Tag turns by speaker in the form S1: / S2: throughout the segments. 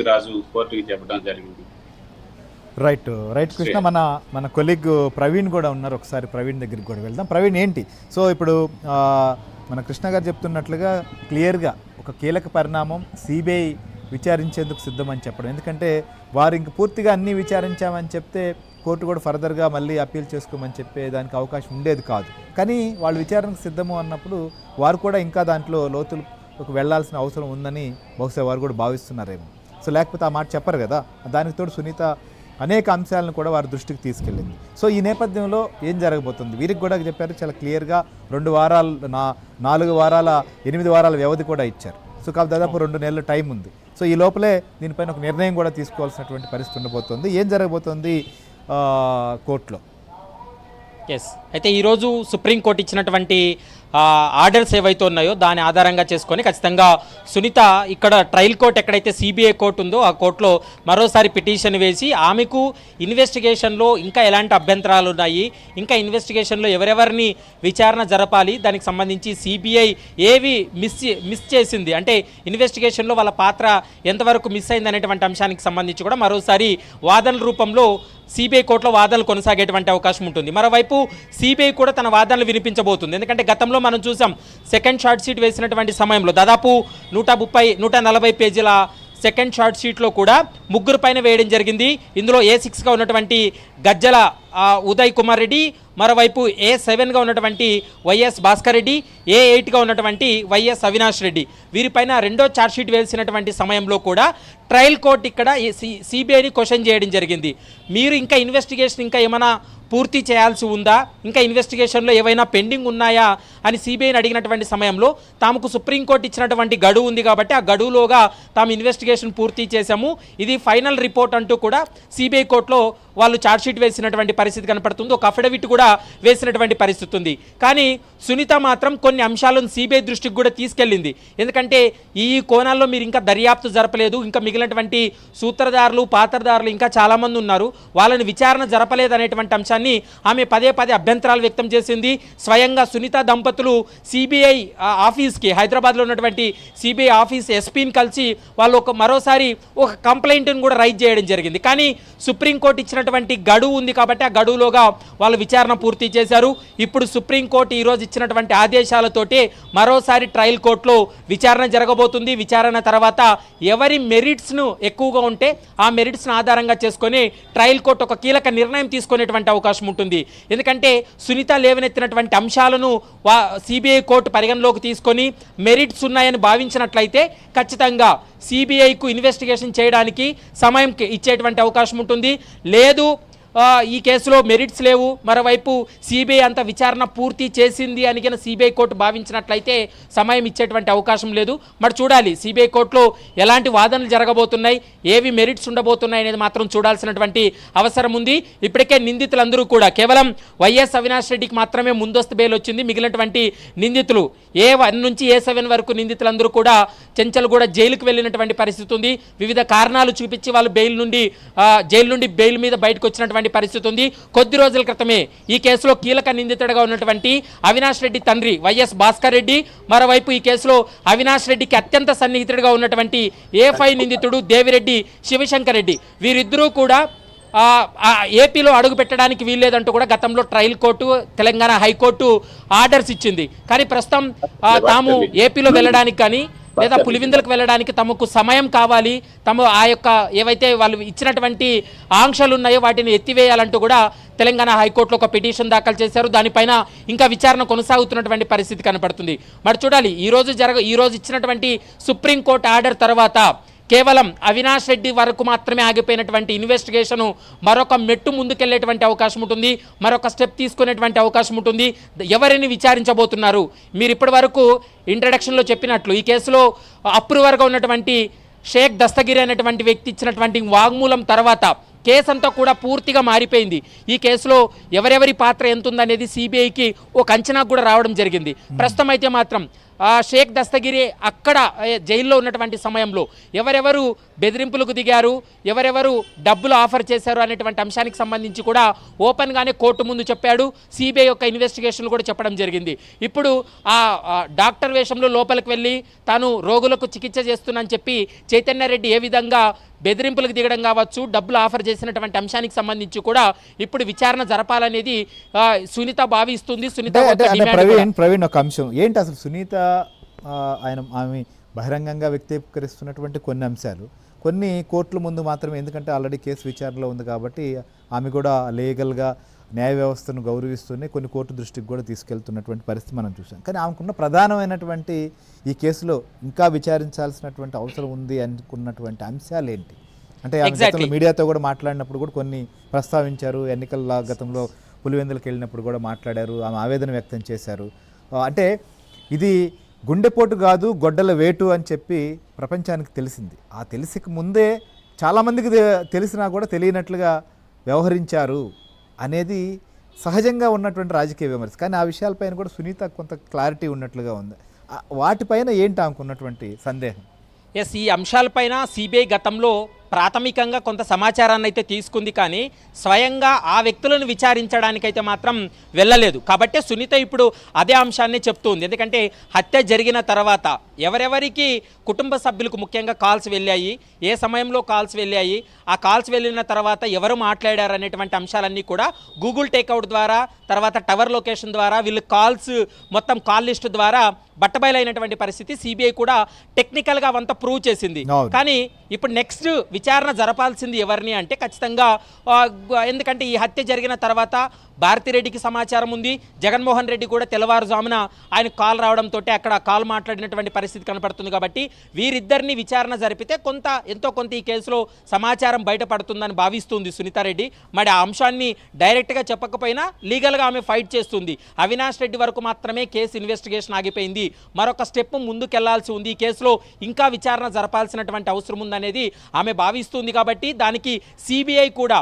S1: రాజు కోర్టుకి చెప్పడం జరిగింది.
S2: రైట్ రైట్ కృష్ణ, మన కొలీగ్ ప్రవీణ్ కూడా ఉన్నారు. ఒకసారి ప్రవీణ్ దగ్గరికి కూడా వెళ్దాం. ప్రవీణ్, ఏంటి సో ఇప్పుడు మన కృష్ణ గారు చెప్తున్నట్లుగా క్లియర్గా ఒక కీలక పరిణామం, సిబిఐ విచారించేందుకు సిద్ధమని చెప్పడం. ఎందుకంటే వారు ఇంక పూర్తిగా అన్నీ విచారించామని చెప్తే కోర్టు కూడా ఫర్దర్గా మళ్ళీ అప్పీల్ చేసుకోమని చెప్పే దానికి అవకాశం ఉండేది కాదు. కానీ వాళ్ళు విచారణకు సిద్ధము అన్నప్పుడు వారు కూడా ఇంకా దాంట్లో లోతులకు వెళ్లాల్సిన అవసరం ఉందని బహుశా వారు కూడా భావిస్తున్నారేమో. సో లేకపోతే ఆ మాట చెప్పరు కదా. దానికి తోడు సునీత అనేక అంశాలను కూడా వారి దృష్టికి తీసుకెళ్ళింది. సో ఈ నేపథ్యంలో ఏం జరగబోతుంది? వీరికి కూడా చెప్పారు చాలా క్లియర్గా 2 వారాలు 4 వారాల 8 వారాల వ్యవధి కూడా ఇచ్చారు. సో కాబట్టి దాదాపు 2 నెలల టైం ఉంది. సో ఈ లోపలే దీనిపైన ఒక నిర్ణయం కూడా తీసుకోవాల్సినటువంటి పరిస్థితి ఉండబోతుంది. ఏం జరగబోతుంది కోర్టులో?
S3: ఎస్, అయితే ఈరోజు సుప్రీంకోర్టు ఇచ్చినటువంటి ఆర్డర్స్ ఏవైతే ఉన్నాయో దాని ఆధారంగా చేసుకొని ఖచ్చితంగా సునీత ఇక్కడ ట్రయల్ కోర్టు ఎక్కడైతే సిబిఐ కోర్టు ఉందో ఆ కోర్టులో మరోసారి పిటిషన్ వేసి ఆమెకు ఇన్వెస్టిగేషన్లో ఇంకా ఎలాంటి అభ్యంతరాలు ఉన్నాయి, ఇంకా ఇన్వెస్టిగేషన్లో ఎవరెవరిని విచారణ జరపాలి, దానికి సంబంధించి సిబిఐ ఏవి మిస్ చేసింది, అంటే ఇన్వెస్టిగేషన్లో వాళ్ళ పాత్ర ఎంతవరకు మిస్ అయింది అనేటువంటి అంశానికి సంబంధించి కూడా మరోసారి వాదనల రూపంలో సిబిఐ కోర్టులో వాదనలు కొనసాగేటువంటి అవకాశం ఉంటుంది. మరోవైపు సిబిఐ కూడా తన వాదనలు వినిపించబోతుంది. ఎందుకంటే గతంలో మనం చూసాం, సెకండ్ షార్ట్ షీట్ వేసినటువంటి సమయంలో దాదాపు 140 పేజీల సెకండ్ షార్ట్ షీట్లో కూడా 3 పైన వేయడం జరిగింది. ఇందులో A6గా ఉన్నటువంటి గజ్జల ఉదయ్ కుమార్ రెడ్డి, మరోవైపు A7గా ఉన్నటువంటి వైఎస్ భాస్కర్ రెడ్డి, A8గా ఉన్నటువంటి వైఎస్ అవినాష్ రెడ్డి, వీరిపైన 2వ ఛార్జ్ షీట్ వేసినటువంటి సమయంలో కూడా ట్రయల్ కోర్టు ఇక్కడ సిబిఐని క్వశ్చన్ చేయడం జరిగింది. మీరు ఇంకా ఇన్వెస్టిగేషన్ ఇంకా ఏమైనా పూర్తి చేయాల్సి ఉందా, ఇంకా ఇన్వెస్టిగేషన్లో ఏవైనా పెండింగ్ ఉన్నాయా అని సిబిఐని అడిగినటువంటి సమయంలో తాముకు సుప్రీంకోర్టు ఇచ్చినటువంటి గడువు ఉంది కాబట్టి ఆ గడువులోగా తాము ఇన్వెస్టిగేషన్ పూర్తి చేశాము, ఇది ఫైనల్ రిపోర్ట్ అంటూ కూడా సిబిఐ కోర్టులో వాళ్ళు ఛార్జ్షీట్ వేసినటువంటి పరిస్థితి కనపడుతుంది. ఒక అఫిడవిట్ కూడా వేసినటువంటి పరిస్థితి ఉంది. కానీ సునీత మాత్రం కొన్ని అంశాలను సిబిఐ దృష్టికి కూడా తీసుకెళ్ళింది. ఎందుకంటే ఈ కోణాల్లో మీరు ఇంకా దర్యాప్తు జరపలేదు, ఇంకా మిగిలినటువంటి సూత్రధారులు పాత్రధారులు ఇంకా చాలామంది ఉన్నారు, వాళ్ళని విచారణ జరపలేదు అనేటువంటి అంశాన్ని ఆమె పదే అభ్యంతరాలు వ్యక్తం చేసింది. స్వయంగా సునీత దంపతులు సిబిఐ ఆఫీస్కి, హైదరాబాద్లో ఉన్నటువంటి సిబిఐ ఆఫీస్ ఎస్పీని కలిసి వాళ్ళు మరోసారి ఒక కంప్లైంట్ని కూడా రైజ్ చేయడం జరిగింది. కానీ సుప్రీంకోర్టు ఇచ్చినటువంటి గడువు ఉంది కాబట్టి ఆ గడువులోగా వాళ్ళు విచారణ పూర్తి చేశారు. ఇప్పుడు సుప్రీంకోర్టు ఈరోజు ఇచ్చినటువంటి ఆదేశాలతోటి మరోసారి ట్రయల్ కోర్టులో విచారణ జరగబోతుంది. విచారణ తర్వాత ఎవరి మెరిట్స్ను ఎక్కువగా ఉంటే ఆ మెరిట్స్ను ఆధారంగా చేసుకొని ట్రయల్ కోర్టు ఒక కీలక నిర్ణయం తీసుకునేటువంటి అవకాశం ఉంటుంది. ఎందుకంటే సునీత లేవనెత్తినటువంటి అంశాలను సిబిఐ కోర్టు పరిగణలోకి తీసుకొని మెరిట్స్ ఉన్నాయని భావించినట్లయితే ఖచ్చితంగా సిబిఐకు ఇన్వెస్టిగేషన్ చేయడానికి సమయం ఇచ్చేటువంటి అవకాశం ఉంటుంది. లేదు ఈ కేసులో మెరిట్స్ లేవు, మరోవైపు సిబిఐ అంత విచారణ పూర్తి చేసింది అని కనుక సిబిఐ కోర్టు భావించినట్లయితే సమయం ఇచ్చేటువంటి అవకాశం లేదు. మరి చూడాలి సిబిఐ కోర్టులో ఎలాంటి వాదనలు జరగబోతున్నాయి, ఏవి మెరిట్స్ ఉండబోతున్నాయి అనేది మాత్రం చూడాల్సినటువంటి అవసరం ఉంది. ఇప్పటికే నిందితులందరూ కూడా కేవలం వైఎస్ అవినాష్ రెడ్డికి మాత్రమే ముందస్తు బెయిల్ వచ్చింది. మిగిలినటువంటి నిందితులు A1 నుంచి A7 వరకు నిందితులందరూ కూడా చెంచల్గూడ జైలుకు వెళ్ళినటువంటి పరిస్థితి ఉంది. వివిధ కారణాలు చూపించి వాళ్ళు జైలు నుండి బెయిల్ మీద బయటకు వచ్చినటువంటి పరిస్థితి ఉంది. కొద్ది రోజుల క్రితమే ఈ కేసులో కీలక నిందితుడిగా ఉన్నటువంటి అవినాష్ రెడ్డి తండ్రి వైఎస్ భాస్కర్ రెడ్డి, మరోవైపు ఈ కేసులో అవినాష్ రెడ్డికి అత్యంత సన్నిహితుడిగా ఉన్నటువంటి A5 నిందితుడు దేవిరెడ్డి శివశంకర్ రెడ్డి, వీరిద్దరూ కూడా ఏపీలో అడుగు పెట్టడానికి వీల్లేదంటూ కూడా గతంలో trial court, Telangana high court orders ఇచ్చింది. కానీ ప్రస్తుతం తాము ఏపీలో వెళ్ళడానికి కానీ లేదా పులివిందులకు వెళ్ళడానికి తమకు సమయం కావాలి, ఆ యొక్క ఏవైతే వాళ్ళు ఇచ్చినటువంటి ఆంక్షలు ఉన్నాయో వాటిని ఎత్తివేయాలంటూ కూడా తెలంగాణ హైకోర్టులో ఒక పిటిషన్ దాఖలు చేశారు. దానిపైన ఇంకా విచారణ కొనసాగుతున్నటువంటి పరిస్థితి కనపడుతుంది. మరి చూడాలి ఈరోజు ఇచ్చినటువంటి సుప్రీంకోర్టు ఆర్డర్ తర్వాత కేవలం అవినాష్ రెడ్డి వరకు మాత్రమే ఆగిపోయినటువంటి ఇన్వెస్టిగేషను మరొక మెట్టు ముందుకెళ్లేటువంటి అవకాశం ఉంటుంది, మరొక స్టెప్ తీసుకునేటువంటి అవకాశం ఉంటుంది. ఎవరిని విచారించబోతున్నారు? మీరు ఇప్పటి వరకు ఇంట్రడక్షన్లో చెప్పినట్లు ఈ కేసులో అప్రూవర్గా ఉన్నటువంటి షేక్ దస్తగిరి అనేటువంటి వ్యక్తి ఇచ్చినటువంటి వాంగ్మూలం తర్వాత కేసు అంతా కూడా పూర్తిగా మారిపోయింది. ఈ కేసులో ఎవరెవరి పాత్ర ఎంత ఉందనేది సిబిఐకి ఒక అంచనా కూడా రావడం జరిగింది. ప్రస్తుతం అయితే మాత్రం షేక్ దస్తగిరి అక్కడ జైల్లో ఉన్నటువంటి సమయంలో ఎవరెవరు బెదిరింపులకు దిగారు, ఎవరెవరు డబ్బులు ఆఫర్ చేశారు అనేటువంటి అంశానికి సంబంధించి కూడా ఓపెన్గానే కోర్టు ముందు చెప్పాడు. సిబిఐ యొక్క ఇన్వెస్టిగేషన్లు కూడా చెప్పడం జరిగింది. ఇప్పుడు ఆ డాక్టర్ వేషంలో లోపలికి వెళ్ళి తాను రోగులకు చికిత్స చేస్తున్నానని చెప్పి చైతన్యరెడ్డి ఏ విధంగా బెదిరింపులకు దిగడం కావచ్చు, డబ్బులు ఆఫర్ చేసినటువంటి అంశానికి సంబంధించి కూడా ఇప్పుడు విచారణ జరపాలనేది సునీత భావిస్తుంది. సునీత
S2: ప్రవీణ్ ఒక అంశం ఏంటి అసలు సునీత ఆమె బహిరంగంగా వ్యక్తీకరిస్తున్నటువంటి కొన్ని అంశాలు కొన్ని కోర్టుల ముందు మాత్రమే, ఎందుకంటే ఆల్రెడీ కేసు విచారణలో ఉంది కాబట్టి ఆమె కూడా లీగల్గా న్యాయ వ్యవస్థను గౌరవిస్తూనే కొన్ని కోర్టు దృష్టికి కూడా తీసుకెళ్తున్నటువంటి పరిస్థితి మనం చూసాం. కానీ ఆమెకున్న ప్రధానమైనటువంటి ఈ కేసులో ఇంకా విచారించాల్సినటువంటి అవసరం ఉంది అనుకున్నటువంటి అంశాలు ఏంటి అంటే గతంలో మీడియాతో కూడా మాట్లాడినప్పుడు కూడా కొన్ని ప్రస్తావించారు. ఎన్నికల గతంలో పులివెందులకు వెళ్ళినప్పుడు కూడా మాట్లాడారు, ఆమె ఆవేదన వ్యక్తం చేశారు. అంటే ఇది గుండెపోటు కాదు గొడ్డల వేటు అని చెప్పి ప్రపంచానికి తెలిసింది. ఆ తెలిసిక ముందే చాలామందికి తెలిసినా కూడా తెలియనట్లుగా వ్యవహరించారు అనేది సహజంగా ఉన్నటువంటి రాజకీయ విమర్శ. కానీ ఆ విషయాలపైన కూడా సునీత కొంత క్లారిటీ ఉన్నట్లుగా ఉంది. వాటిపైన ఏంటి ఆమెకున్నటువంటి సందేహం?
S3: ఎస్, ఈ అంశాలపైన సిబిఐ గతంలో ప్రాథమికంగా కొంత సమాచారాన్ని అయితే తీసుకుంది, కానీ స్వయంగా ఆ వ్యక్తులను విచారించడానికైతే మాత్రం వెళ్ళలేదు. కాబట్టి సునీత ఇప్పుడు అదే అంశాన్ని చెప్తుంది. ఎందుకంటే హత్య జరిగిన తర్వాత ఎవరెవరికి కుటుంబ సభ్యులకు ముఖ్యంగా కాల్స్ వెళ్ళాయి, ఏ సమయంలో కాల్స్ వెళ్ళాయి, ఆ కాల్స్ వెళ్ళిన తర్వాత ఎవరు మాట్లాడారు అనేటువంటి అంశాలన్నీ కూడా గూగుల్ టేక్అవుట్ ద్వారా, తర్వాత టవర్ లొకేషన్ ద్వారా, వీళ్ళు కాల్స్ మొత్తం కాల్ లిస్ట్ ద్వారా బట్టబయలైనటువంటి పరిస్థితి. సిబిఐ కూడా టెక్నికల్గా అవంతా ప్రూవ్ చేసింది. కానీ ఇప్పుడు నెక్స్ట్ విచారణ జరపాల్సింది ఎవరిని అంటే ఖచ్చితంగా, ఎందుకంటే ఈ హత్య జరిగిన తర్వాత భారతిరెడ్డికి సమాచారం ఉంది, జగన్మోహన్ రెడ్డి కూడా తెల్లవారుజామున ఆయన కాల్ రావడంతో అక్కడ కాల్ మాట్లాడినటువంటి పరిస్థితి కనపడుతుంది. కాబట్టి వీరిద్దరిని విచారణ జరిపితే ఎంతో కొంత ఈ కేసులో సమాచారం బయటపడుతుందని భావిస్తుంది సునీతారెడ్డి. మరి ఆ అంశాన్ని డైరెక్ట్గా చెప్పకపోయినా లీగల్గా ఆమె ఫైట్ చేస్తుంది. అవినాష్ రెడ్డి వరకు మాత్రమే కేసు ఇన్వెస్టిగేషన్ ఆగిపోయింది, మరొక స్టెప్ ముందుకెళ్లాల్సి ఉంది, ఈ కేసులో ఇంకా విచారణ జరపాల్సినటువంటి అవసరం ఉందనేది ఆమె భావిస్తుంది. కాబట్టి దానికి సిబిఐ కూడా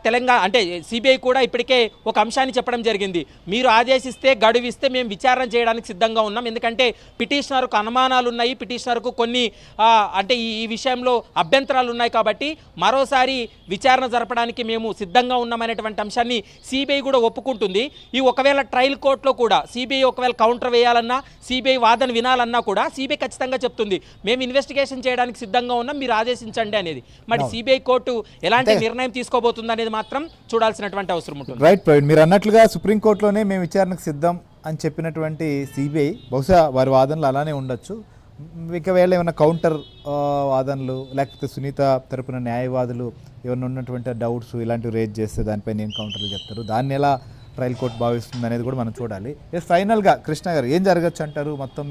S3: తెలంగాణ అంటే సిబిఐ కూడా ఇప్పటికే ఒక అంశాన్ని చెప్పడం జరిగింది. మీరు ఆదేశిస్తే గడువిస్తే మేము విచారణ చేయడానికి సిద్ధంగా ఉన్నాం, ఎందుకంటే పిటిషనర్కు అనుమానాలు ఉన్నాయి, పిటిషనర్కు కొన్ని అంటే ఈ విషయంలో అభ్యంతరాలు ఉన్నాయి, కాబట్టి మరోసారి విచారణ జరపడానికి మేము సిద్ధంగా ఉన్నామనేటువంటి అంశాన్ని సిబిఐ కూడా ఒప్పుకుంటుంది. ఈ ఒకవేళ ట్రయల్ కోర్టులో కూడా సిబిఐ ఒకవేళ కౌంటర్ వేయాలన్నా, సిబిఐ వాదన వినాలన్నా కూడా సిబిఐ ఖచ్చితంగా చెప్తుంది మేము ఇన్వెస్టిగేషన్ చేయడానికి సిద్ధంగా ఉన్నాం, మీరు ఆదేశించండి అనేది. మరి సిబిఐ కోర్టు ఎలాంటి నిర్ణయం తీసుకోబోతుంది అనేది మాత్రం చూడాల్సినటువంటి అవసరం ఉంటుంది.
S2: రైట్ ప్రవీణ్, మీరు అన్నట్లుగా సుప్రీంకోర్టులోనే మేము విచారణకు సిద్ధం అని చెప్పినటువంటి సిబిఐ బహుశా వారి వాదనలు అలానే ఉండొచ్చు. ఒకవేళ ఏమైనా కౌంటర్ వాదనలు లేకపోతే సునీత తరపున న్యాయవాదులు ఏమైనా ఉన్నటువంటి డౌట్స్ ఇలాంటివి రేజ్ చేస్తే దానిపైన ఏం కౌంటర్లు చెప్తారు, దాన్ని ఎలా ట్రయల్ కోర్టు భావిస్తుంది అనేది కూడా మనం చూడాలి. ఫైనల్గా కృష్ణ గారు ఏం జరగచ్చు అంటారు మొత్తం